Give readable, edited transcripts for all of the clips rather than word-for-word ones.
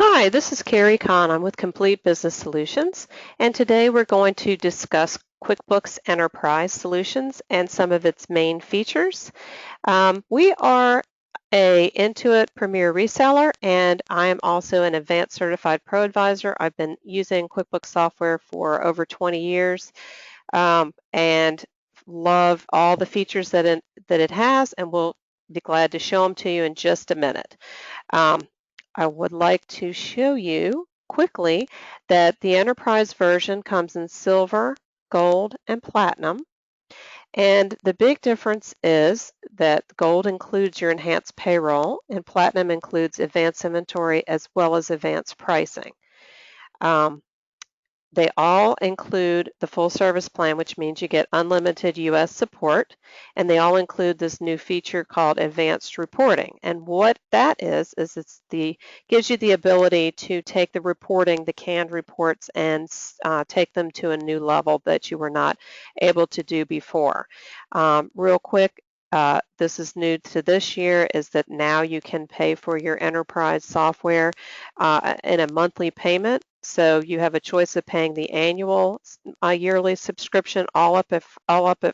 Hi, this is Carrie Kahn. I'm with Complete Business Solutions, and today we're going to discuss QuickBooks Enterprise Solutions and some of its main features. We are a Intuit Premier reseller, and I am also an Advanced Certified Pro Advisor. I've been using QuickBooks software for over 20 years and love all the features that it has, and we'll be glad to show them to you in just a minute. I would like to show you quickly that the enterprise version comes in silver, gold, and platinum. And the big difference is that gold includes your enhanced payroll and platinum includes advanced inventory as well as advanced pricing. They all include the full service plan, which means you get unlimited US support, and they all include this new feature called advanced reporting. And what that is gives you the ability to take the reporting, the canned reports, and take them to a new level that you were not able to do before. Real quick, this is new to this year, is that now you can pay for your enterprise software in a monthly payment. So you have a choice of paying the annual yearly subscription all up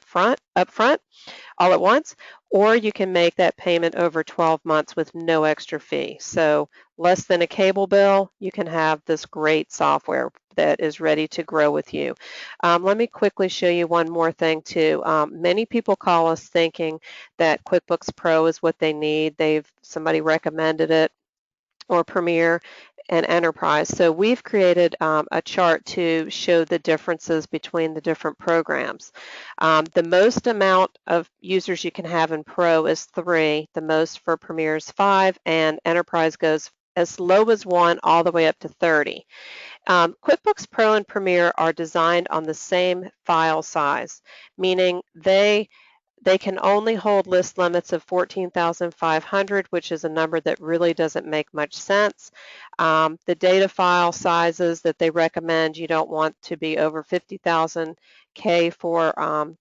front, all at once, or you can make that payment over 12 months with no extra fee. So less than a cable bill, you can have this great software that is ready to grow with you. Let me quickly show you one more thing too. Many people call us thinking that QuickBooks Pro is what they need. Somebody recommended it, or Premier and Enterprise. So we've created a chart to show the differences between the different programs. The most amount of users you can have in Pro is 3, the most for Premier is 5, and Enterprise goes as low as 1 all the way up to 30. QuickBooks Pro and Premier are designed on the same file size, meaning they can only hold list limits of 14,500, which is a number that really doesn't make much sense. The data file sizes that they recommend, you don't want to be over 50,000 K for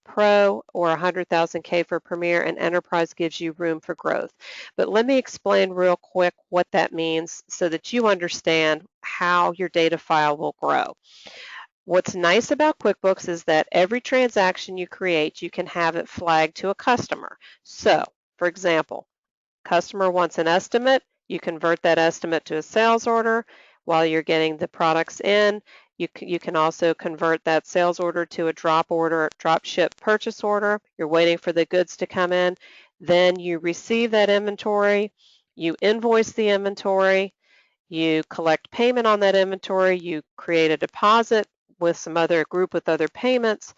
Pro or 100,000 K for Premier, and Enterprise gives you room for growth. But let me explain real quick what that means so that you understand how your data file will grow. What's nice about QuickBooks is that every transaction you create, you can have it flagged to a customer. So, for example, customer wants an estimate, you convert that estimate to a sales order while you're getting the products in. You can also convert that sales order to a drop ship purchase order. You're waiting for the goods to come in. Then you receive that inventory, you invoice the inventory, you collect payment on that inventory, you create a deposit with some other group with other payments.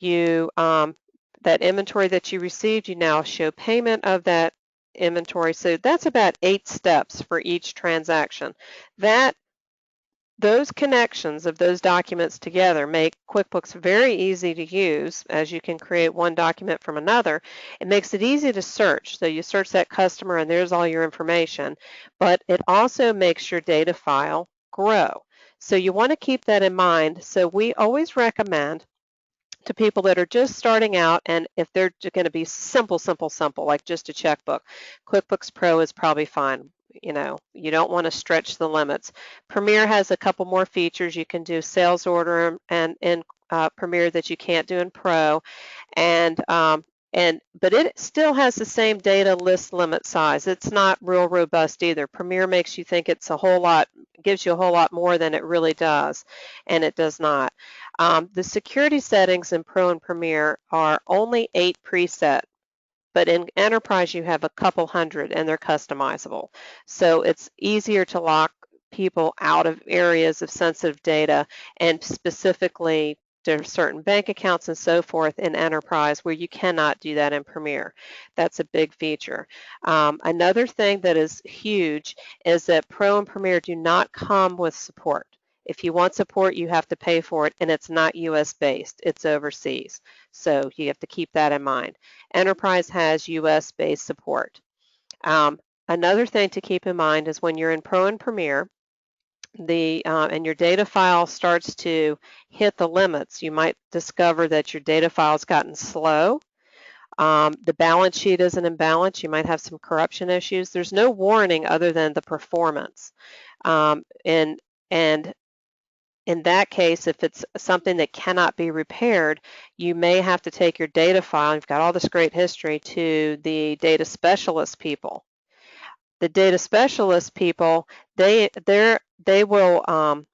That inventory that you received, you now show payment of that inventory. So that's about 8 steps for each transaction. Those connections of those documents together make QuickBooks very easy to use, as you can create one document from another. It makes it easy to search. So you search that customer and there's all your information, but it also makes your data file grow. So you want to keep that in mind. So we always recommend to people that are just starting out, and if they're going to be simple, like just a checkbook, QuickBooks Pro is probably fine. You don't want to stretch the limits. Premier has a couple more features. You can do sales order and in Premier that you can't do in Pro, but it still has the same data list limit size. It's not real robust either. Premier makes you think it's gives you a whole lot more than it really does, and it does not. The security settings in Pro and Premier are only 8 preset, but in Enterprise you have a couple hundred and they're customizable. So it's easier to lock people out of areas of sensitive data, and specifically there are certain bank accounts and so forth in Enterprise where you cannot do that in Premier. That's a big feature. Another thing that is huge is that Pro and Premier do not come with support. If you want support, you have to pay for it, and it's not US based, it's overseas. So you have to keep that in mind. Enterprise has US based support. Another thing to keep in mind is when you're in Pro and Premier, and your data file starts to hit the limits, you might discover that your data file's gotten slow. The balance sheet isn't in balance. You might have some corruption issues. There's no warning other than the performance. And in that case, if it's something that cannot be repaired, you may have to take your data file, you've got all this great history, to the data specialist people. The data specialist people, they will,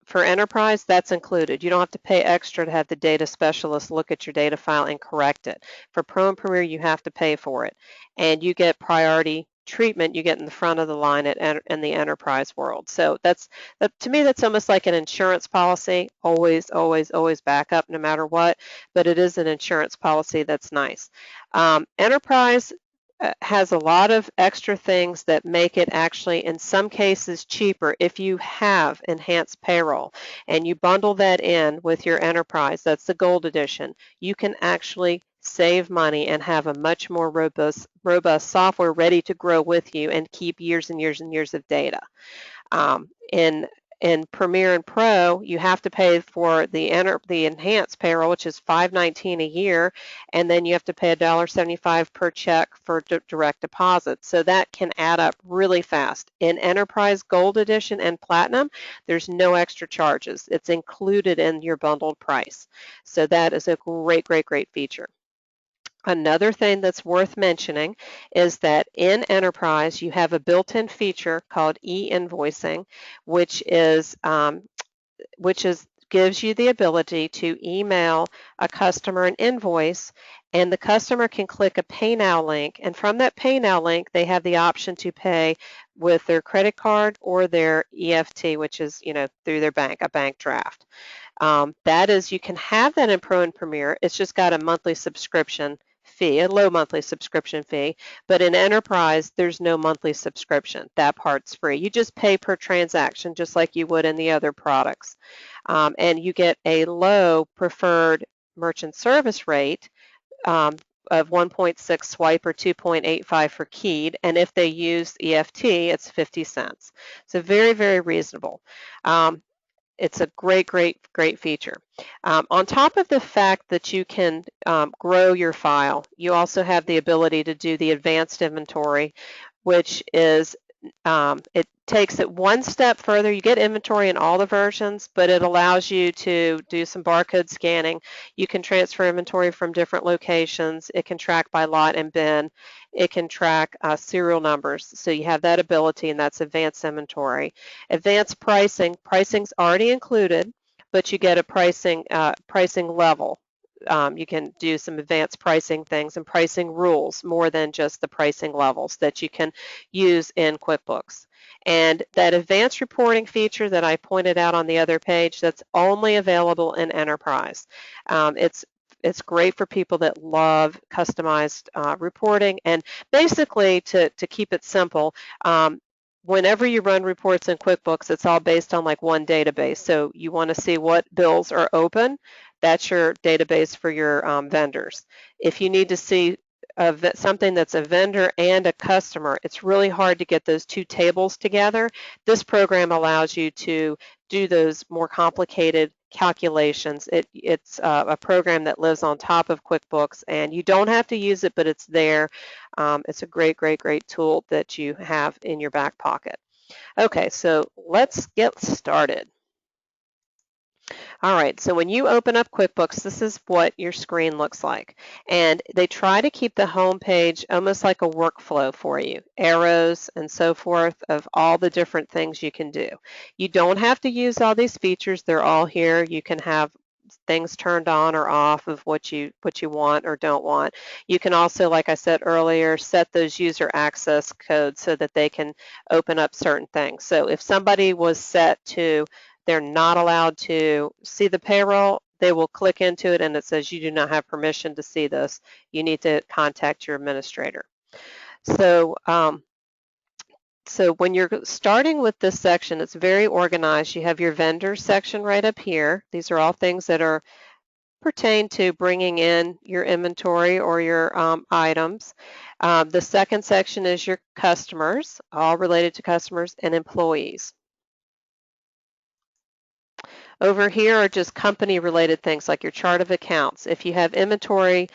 for Enterprise, that's included. You don't have to pay extra to have the data specialist look at your data file and correct it. For Pro and Premier, you have to pay for it. And you get priority treatment. You get in the front of the line in the Enterprise world. So to me, that's almost like an insurance policy. Always, always, always back up no matter what. But it is an insurance policy that's nice. Enterprise has a lot of extra things that make it actually, in some cases, cheaper. If you have enhanced payroll and you bundle that in with your Enterprise, that's the Gold Edition, you can actually save money and have a much more robust software ready to grow with you and keep years and years and years of data. In Premier and Pro, you have to pay for the enhanced payroll, which is $5.19 a year, and then you have to pay $1.75 per check for direct deposit. So that can add up really fast. In Enterprise Gold Edition and Platinum, there's no extra charges. It's included in your bundled price. So that is a great, great, great feature. Another thing that's worth mentioning is that in Enterprise, you have a built-in feature called e-invoicing, which gives you the ability to email a customer an invoice, and the customer can click a Pay Now link, and from that Pay Now link, they have the option to pay with their credit card or their EFT, which is, through their bank, a bank draft. That is, you can have that in Pro and Premier. It's just got a monthly subscription fee, a low monthly subscription fee, but in Enterprise, there's no monthly subscription. That part's free. You just pay per transaction, just like you would in the other products. And you get a low preferred merchant service rate of 1.6 swipe or 2.85 for keyed, and if they use EFT, it's 50 cents. So very, very reasonable. It's a great, great, great feature. On top of the fact that you can grow your file, you also have the ability to do the advanced inventory, which is, it takes it one step further. You get inventory in all the versions, but it allows you to do some barcode scanning. You can transfer inventory from different locations. It can track by lot and bin. It can track serial numbers. So you have that ability, and that's advanced inventory. Advanced pricing's already included, but you get a pricing level. You can do some advanced pricing things and pricing rules more than just the pricing levels that you can use in QuickBooks. And that advanced reporting feature that I pointed out on the other page, that's only available in Enterprise. It's great for people that love customized reporting. And basically, to keep it simple, whenever you run reports in QuickBooks, it's all based on like one database. So you want to see what bills are open. That's your database for your vendors. If you need to see something that's a vendor and a customer, it's really hard to get those two tables together. This program allows you to do those more complicated calculations. It's a program that lives on top of QuickBooks, and you don't have to use it, but it's there. It's a great, great, great tool that you have in your back pocket. Okay, so let's get started. All right, so when you open up QuickBooks, this is what your screen looks like. And they try to keep the home page almost like a workflow for you, arrows and so forth of all the different things you can do. You don't have to use all these features. They're all here. You can have things turned on or off of what you want or don't want. You can also, like I said earlier, set those user access codes so that they can open up certain things. So if somebody was set to they're not allowed to see the payroll, they will click into it and it says you do not have permission to see this. You need to contact your administrator. So when you're starting with this section, it's very organized. You have your vendor section right up here. These are all things that are pertain to bringing in your inventory or your items. The second section is your customers, all related to customers and employees. Over here are just company related things like your chart of accounts. If you have inventory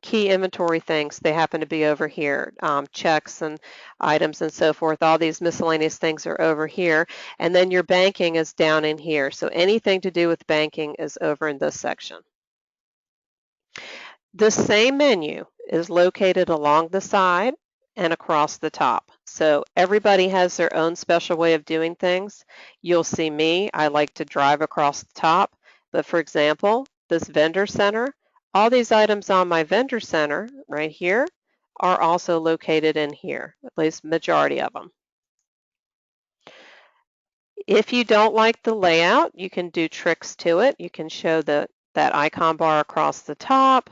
key inventory things, they happen to be over here. Checks and items and so forth, all these miscellaneous things are over here. And then your banking is down in here. So anything to do with banking is over in this section. The same menu is located along the side and across the top. So everybody has their own special way of doing things. You'll see me, I like to drive across the top. But for example, this vendor center, all these items on my vendor center right here are also located in here, at least majority of them. If you don't like the layout, you can do tricks to it. You can show that icon bar across the top.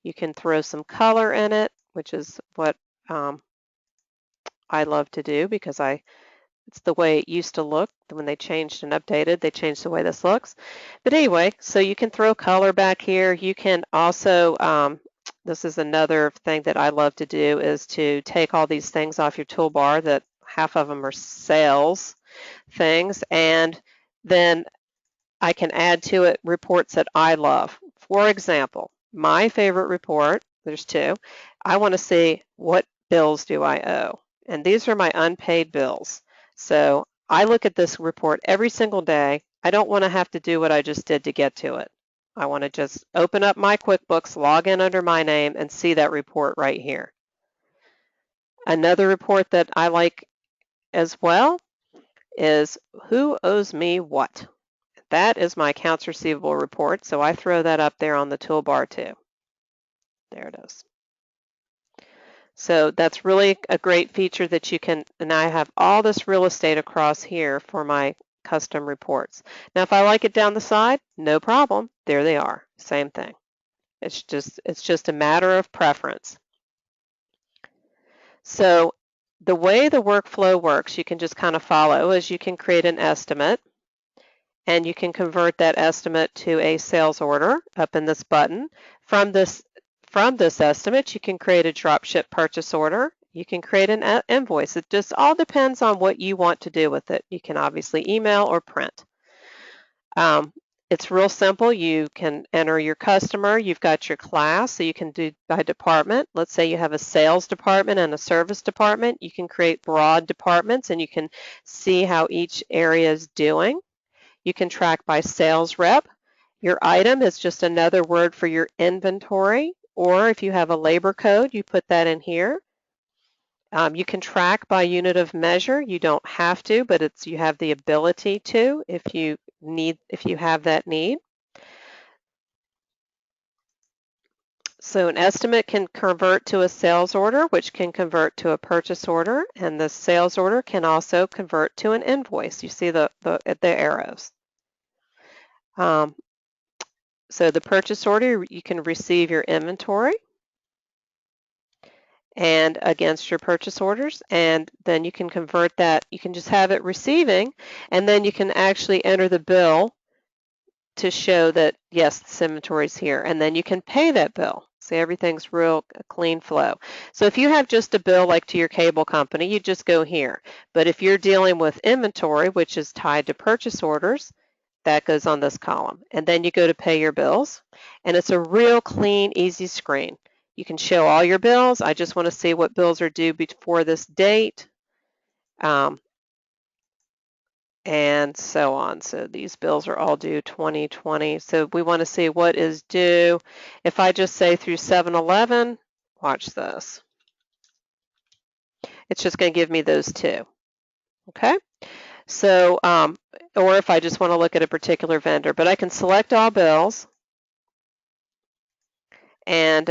You can throw some color in it, which is what I love to do because it's the way it used to look. When they changed and updated, they changed the way this looks. But anyway, so you can throw color back here. You can also, this is another thing that I love to do, is to take all these things off your toolbar that half of them are sales things, and then I can add to it reports that I love. For example, my favorite report, there's two, I want to see what bills do I owe. And these are my unpaid bills. So I look at this report every single day. I don't want to have to do what I just did to get to it. I want to just open up my QuickBooks, log in under my name, and see that report right here. Another report that I like as well is who owes me what. That is my accounts receivable report, so I throw that up there on the toolbar too. There it is. So that's really a great feature that you can, and I have all this real estate across here for my custom reports. Now if I like it down the side, no problem. There they are, same thing. It's just a matter of preference. So the way the workflow works, you can just kind of follow, is you can create an estimate, and you can convert that estimate to a sales order up in this button. From this estimate, you can create a drop ship purchase order. You can create an invoice. It just all depends on what you want to do with it. You can obviously email or print. It's real simple. You can enter your customer. You've got your class, so you can do by department. Let's say you have a sales department and a service department. You can create broad departments, and you can see how each area is doing. You can track by sales rep. Your item is just another word for your inventory, or if you have a labor code, you put that in here. You can track by unit of measure. You don't have to, but you have the ability to if you have that need. So an estimate can convert to a sales order, which can convert to a purchase order, and the sales order can also convert to an invoice. You see the arrows. So the purchase order, you can receive your inventory and against your purchase orders, and then you can convert that. You can just have it receiving, and then you can actually enter the bill to show that, yes, this inventory is here, and then you can pay that bill. So everything's real clean flow. So if you have just a bill like to your cable company, you just go here. But if you're dealing with inventory, which is tied to purchase orders, that goes on this column. And then you go to pay your bills, and it's a real clean, easy screen. You can show all your bills. I just want to see what bills are due before this date, and so on. So these bills are all due 2020. So we want to see what is due. If I just say through 7/11, watch this. It's just going to give me those two. Okay? So, or if I just want to look at a particular vendor, but I can select all bills and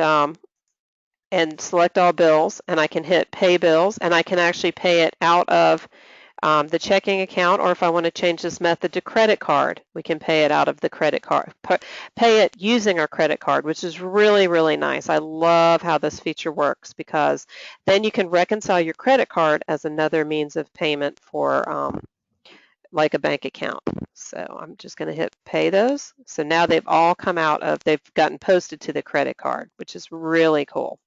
select all bills, and I can hit pay bills, and I can actually pay it out of the checking account, or if I want to change this method to credit card, we can pay it out of the credit card, pay it using our credit card, which is really, really nice. I love how this feature works because then you can reconcile your credit card as another means of payment for like a bank account. So I'm just going to hit pay those. So now they've all come out of, they've gotten posted to the credit card, which is really cool.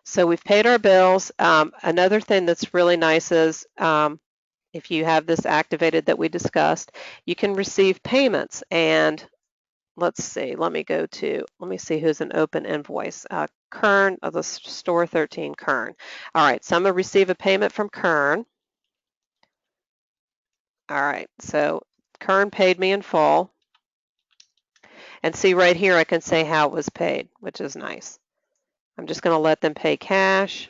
So we've paid our bills. Another thing that's really nice is if you have this activated that we discussed, you can receive payments. And let's see, let me see who's an open invoice. Kern of the store 13, Kern. All right, so I'm gonna receive a payment from Kern. All right, so Kern paid me in full. And see right here, I can say how it was paid, which is nice. I'm just gonna let them pay cash.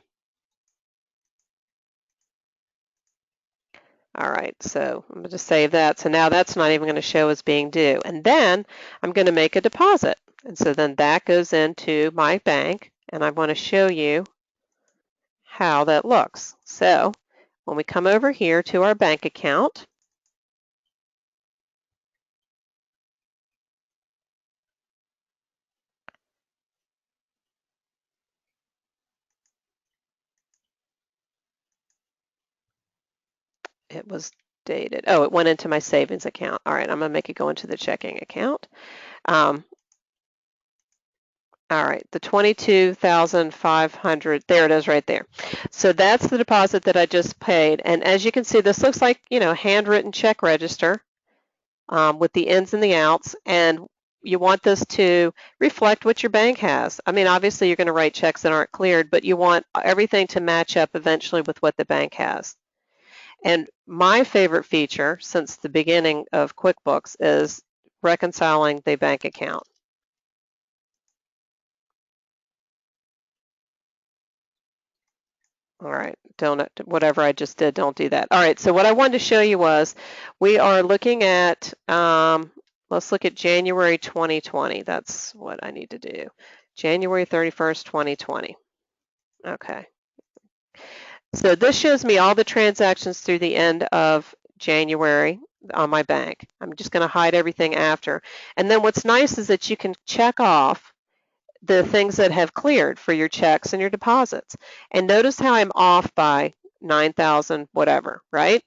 All right, so I'm going to save that. So now that's not even going to show as being due. And then I'm going to make a deposit. And so then that goes into my bank, and I want to show you how that looks. So when we come over here to our bank account, it was dated. Oh, it went into my savings account. All right, I'm going to make it go into the checking account. All right, the 22,500, there it is right there. So that's the deposit that I just paid. And as you can see, this looks like, handwritten check register with the ins and the outs. And you want this to reflect what your bank has. I mean, obviously you're going to write checks that aren't cleared, but you want everything to match up eventually with what the bank has. And my favorite feature since the beginning of QuickBooks is reconciling the bank account. All right, whatever I just did, don't do that. All right, so what I wanted to show you was we are looking at, let's look at January 2020. That's what I need to do. January 31st, 2020. Okay. So this shows me all the transactions through the end of January on my bank. I'm just going to hide everything after. And then what's nice is that you can check off the things that have cleared for your checks and your deposits. And notice how I'm off by 9,000 whatever, right?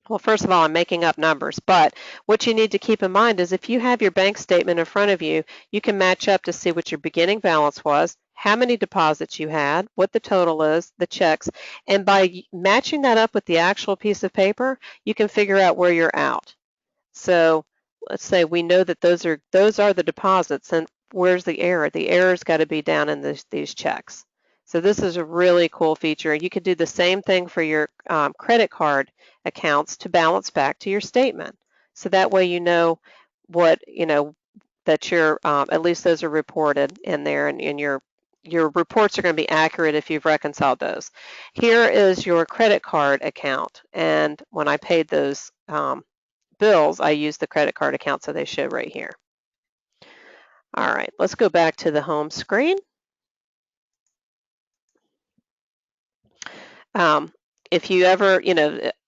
Well, first of all, I'm making up numbers, but what you need to keep in mind is if you have your bank statement in front of you, you can match up to see what your beginning balance was, how many deposits you had, what the total is, the checks, and by matching that up with the actual piece of paper, you can figure out where you're out. So let's say we know that those are the deposits, and where's the error? The error's got to be down in these checks. So this is a really cool feature. You could do the same thing for your credit card accounts to balance back to your statement. So that way you know what, that your at least those are reported in there, and your reports are going to be accurate if you've reconciled those. Here is your credit card account, and when I paid those bills, I used the credit card account, so they show right here. All right, let's go back to the home screen. If you ever,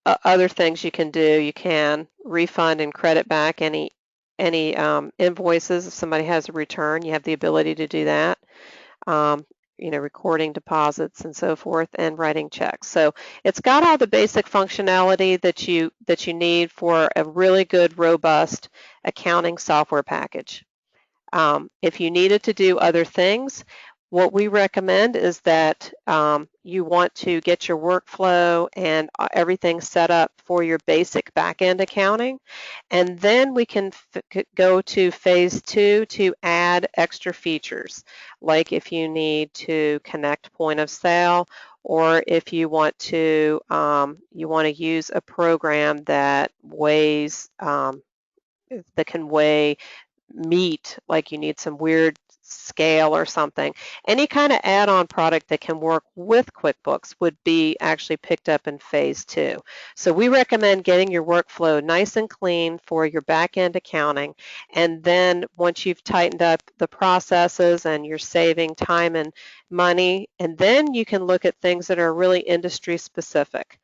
other things you can do, you can refund and credit back any invoices. If somebody has a return, you have the ability to do that. Recording deposits and so forth, and writing checks. So it's got all the basic functionality that you need for a really good, robust accounting software package. If you needed to do other things, what we recommend is that you want to get your workflow and everything set up for your basic back-end accounting, and then we can go to phase 2 to add extra features, like if you need to connect point of sale, or if you want to use a program that weighs that can weigh meat, like you need some weird scale or something. Any kind of add-on product that can work with QuickBooks would be actually picked up in phase 2. So we recommend getting your workflow nice and clean for your back-end accounting, and then once you've tightened up the processes and you're saving time and money, and then you can look at things that are really industry specific,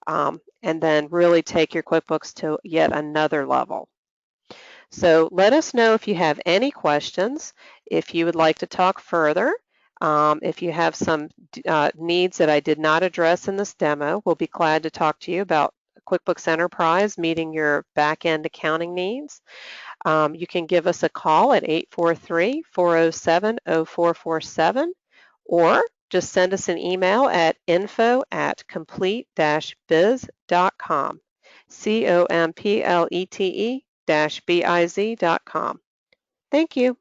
and then really take your QuickBooks to yet another level. So let us know if you have any questions, if you would like to talk further. If you have some needs that I did not address in this demo, we'll be glad to talk to you about QuickBooks Enterprise meeting your back-end accounting needs. You can give us a call at 843-407-0447, or just send us an email at info@complete-biz.com, COMPLETE-biz.com. Thank you.